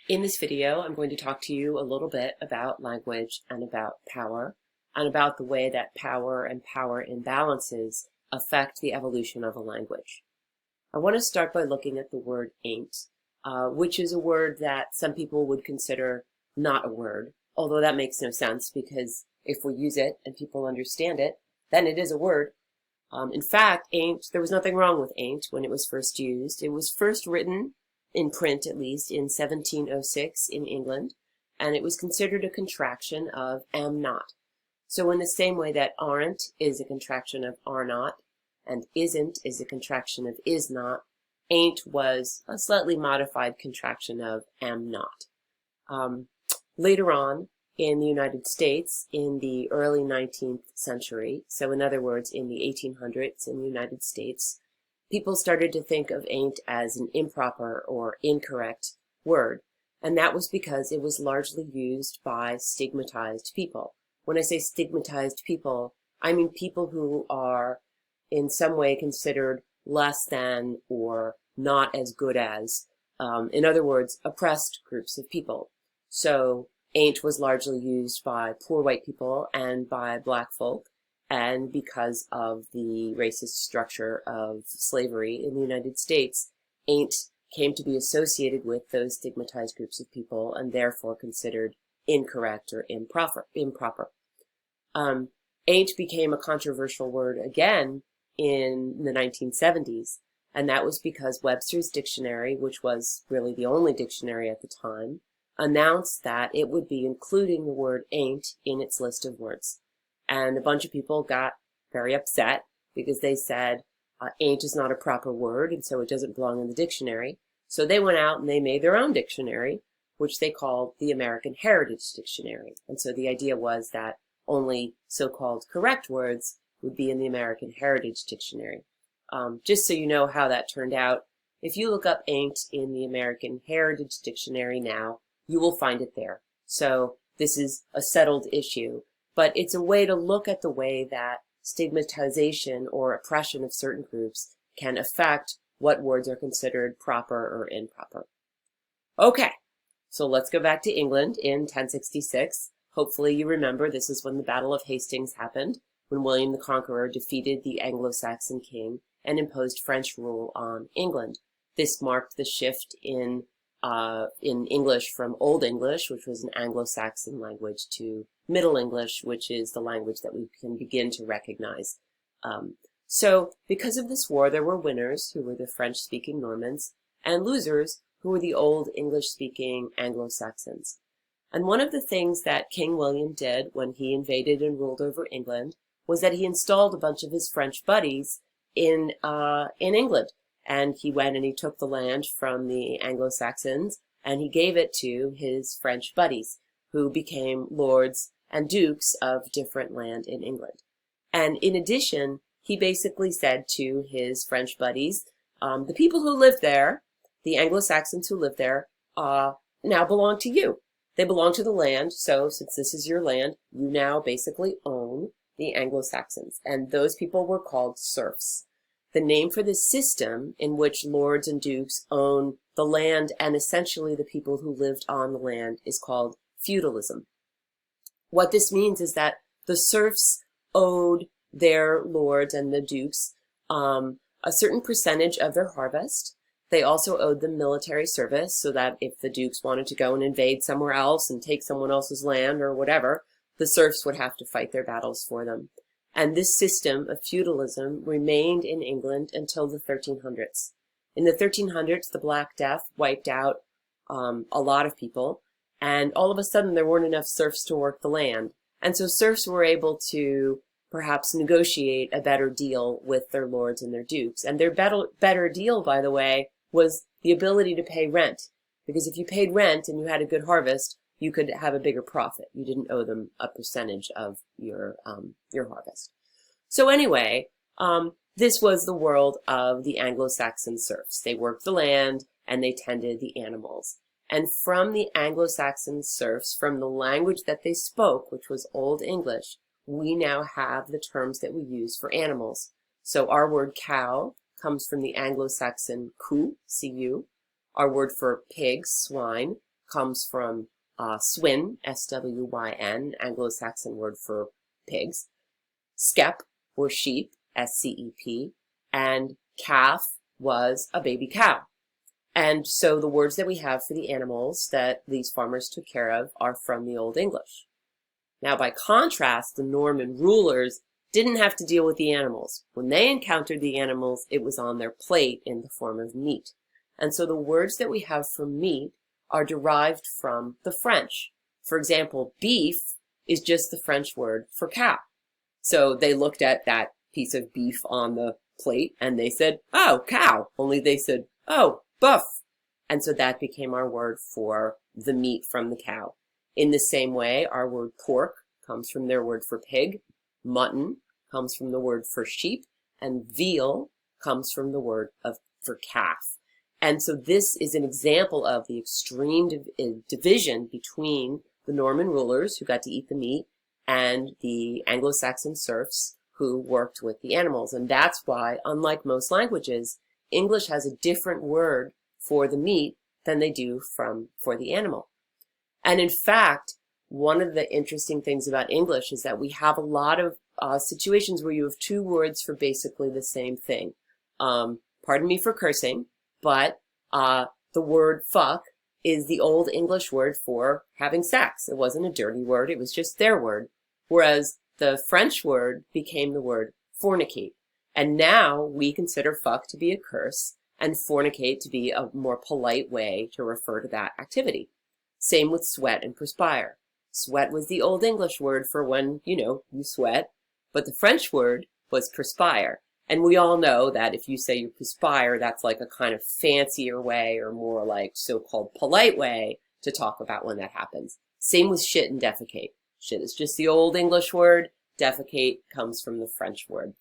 In this video, I'm going to talk to you a little bit about language and about power, and about the way that power and power imbalances affect the evolution of a language. I want to start by looking at the word ain't, which is a word that some people would consider not a word, although that makes no sense because if we use it and people understand it, then it is a word. In fact, ain't, there was nothing wrong with ain't when it was first used. It was first written in print, at least, in 1706 in England, and it was considered a contraction of am not. So in the same way that aren't is a contraction of are not, and isn't is a contraction of is not, ain't was a slightly modified contraction of am not. Later on, in the United States, in the early 19th century, so in other words, in the 1800s in the United States, people started to think of ain't as an improper or incorrect word, and that was because it was largely used by stigmatized people. When I say stigmatized people, I mean people who are in some way considered less than or not as good as, in other words, oppressed groups of people. So ain't was largely used by poor white people and by black folk, and because of the racist structure of slavery in the United States, ain't came to be associated with those stigmatized groups of people and therefore considered incorrect or improper. Ain't became a controversial word again in the 1970s, and that was because Webster's dictionary, which was really the only dictionary at the time, announced that it would be including the word ain't in its list of words. And a bunch of people got very upset because they said ain't is not a proper word and so it doesn't belong in the dictionary. So they went out and they made their own dictionary, which they called the American Heritage Dictionary. And so the idea was that only so-called correct words would be in the American Heritage Dictionary. Just so you know how that turned out, if you look up ain't in the American Heritage Dictionary now, you will find it there. So this is a settled issue, but it's a way to look at the way that stigmatization or oppression of certain groups can affect what words are considered proper or improper. Okay, so let's go back to England in 1066. Hopefully you remember this is when the Battle of Hastings happened, when William the Conqueror defeated the Anglo Saxon king and imposed French rule on England. This marked the shift in English from Old English, which was an Anglo Saxon language, to Middle English, which is the language that we can begin to recognize. So because of this war, there were winners, who were the French-speaking Normans, and losers, who were the Old English-speaking Anglo-Saxons. And one of the things that King William did when he invaded and ruled over England was that he installed a bunch of his French buddies in England. And he went and he took the land from the Anglo-Saxons and he gave it to his French buddies, who became lords and dukes of different land in England. And in addition, he basically said to his French buddies, the people who live there, the Anglo-Saxons who live there, now belong to you. They belong to the land, so since this is your land, you now basically own the Anglo-Saxons. And those people were called serfs. The name for this system in which lords and dukes own the land and essentially the people who lived on the land is called feudalism. What this means is that the serfs owed their lords and the dukes a certain percentage of their harvest. They also owed them military service so that if the dukes wanted to go and invade somewhere else and take someone else's land or whatever, the serfs would have to fight their battles for them. And this system of feudalism remained in England until the 1300s. In the 1300s, the Black Death wiped out a lot of people, and all of a sudden there weren't enough serfs to work the land. And so serfs were able to perhaps negotiate a better deal with their lords and their dukes. And their better deal, by the way, was the ability to pay rent. Because if you paid rent and you had a good harvest, you could have a bigger profit. You didn't owe them a percentage of your harvest. So anyway, this was the world of the Anglo-Saxon serfs. They worked the land and they tended the animals. And from the Anglo-Saxon serfs, from the language that they spoke, which was Old English, we now have the terms that we use for animals. So our word cow comes from the Anglo-Saxon cu, cu. Our word for pigs, swine, comes from swin, S-W-Y-N, Anglo Saxon word for pigs, skep, or sheep, S-C-E-P, and calf was a baby cow. And so the words that we have for the animals that these farmers took care of are from the Old English. Now, by contrast, the Norman rulers didn't have to deal with the animals. When they encountered the animals, it was on their plate in the form of meat. And so the words that we have for meat are derived from the French. For example, beef is just the French word for cow. So they looked at that piece of beef on the plate and they said, oh, cow. Only they said, oh, boef. And so that became our word for the meat from the cow. In the same way, our word pork comes from their word for pig, mutton comes from the word for sheep, and veal comes from the word for calf. And so this is an example of the extreme division between the Norman rulers who got to eat the meat and the Anglo Saxon serfs who worked with the animals. And that's why, unlike most languages, English has a different word for the meat than they do for the animal. And in fact, one of the interesting things about English is that we have a lot of situations where you have two words for basically the same thing. Pardon me for cursing, but the word fuck is the Old English word for having sex. It wasn't a dirty word, it was just their word. Whereas the French word became the word fornicate. And now we consider fuck to be a curse and fornicate to be a more polite way to refer to that activity. Same with sweat and perspire. Sweat was the Old English word for when, you sweat, but the French word was perspire. And we all know that if you say you perspire, that's like a kind of fancier way or more like so-called polite way to talk about when that happens. Same with shit and defecate. Shit is just the Old English word. Defecate comes from the French word.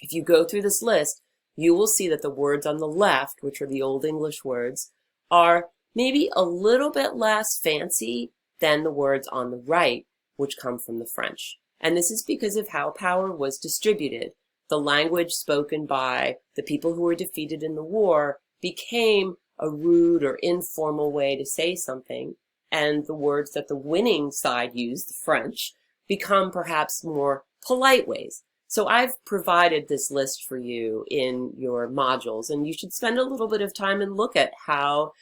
If you go through this list, you will see that the words on the left, which are the Old English words, are maybe a little bit less fancy than the words on the right, which come from the French. And this is because of how power was distributed. The language spoken by the people who were defeated in the war became a rude or informal way to say something, and the words that the winning side used, the French, become perhaps more polite ways. So I've provided this list for you in your modules, and you should spend a little bit of time and look at how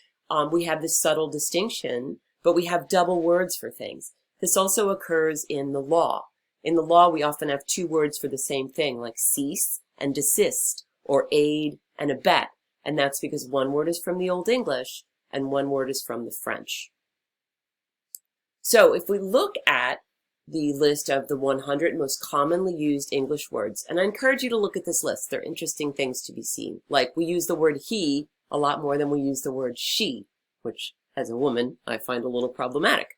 we have this subtle distinction, but we have double words for things. This also occurs in the law. In the law, we often have two words for the same thing, like cease and desist, or aid and abet. And that's because one word is from the Old English and one word is from the French. So if we look at the list of the 100 most commonly used English words, and I encourage you to look at this list. They're interesting things to be seen. Like we use the word he a lot more than we use the word she, which as a woman, I find a little problematic.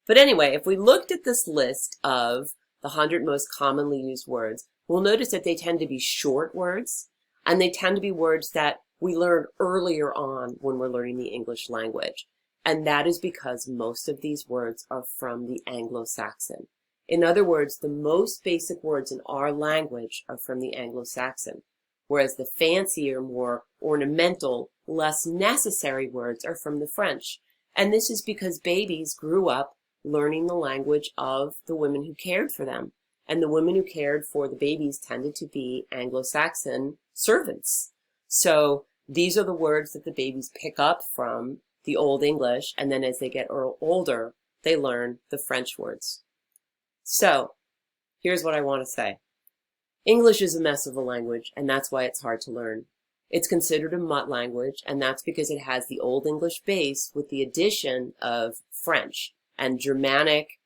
But anyway, if we looked at this list of the 100 most commonly used words, we'll notice that they tend to be short words, and they tend to be words that we learn earlier on when we're learning the English language. And that is because most of these words are from the Anglo-Saxon. In other words, the most basic words in our language are from the Anglo-Saxon, whereas the fancier, more ornamental, less necessary words are from the French. And this is because babies grew up learning the language of the women who cared for them. And the women who cared for the babies tended to be Anglo-Saxon servants. So these are the words that the babies pick up from the Old English, and then as they get older, they learn the French words. So here's what I want to say. English is a mess of a language, and that's why it's hard to learn. It's considered a mutt language, and that's because it has the Old English base with the addition of French. And Germanic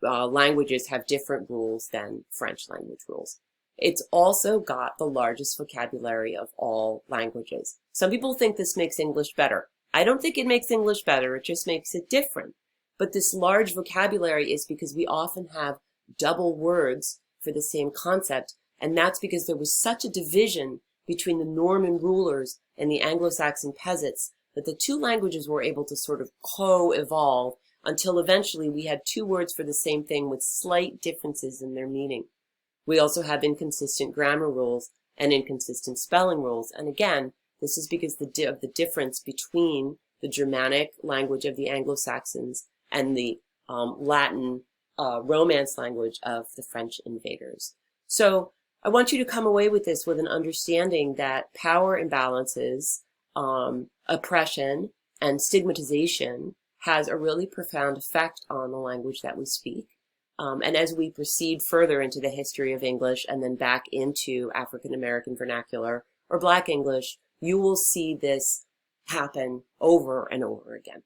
languages have different rules than French language rules. It's also got the largest vocabulary of all languages. Some people think this makes English better. I don't think it makes English better, it just makes it different. But this large vocabulary is because we often have double words for the same concept, and that's because there was such a division between the Norman rulers and the Anglo-Saxon peasants that the two languages were able to sort of co-evolve until eventually we had two words for the same thing with slight differences in their meaning. We also have inconsistent grammar rules and inconsistent spelling rules, and again, this is because of the difference between the Germanic language of the Anglo Saxons, and the Latin Romance language of the French invaders. So I want you to come away with this with an understanding that power imbalances, oppression, and stigmatization has a really profound effect on the language that we speak. And as we proceed further into the history of English and then back into African American vernacular or Black English, you will see this happen over and over again.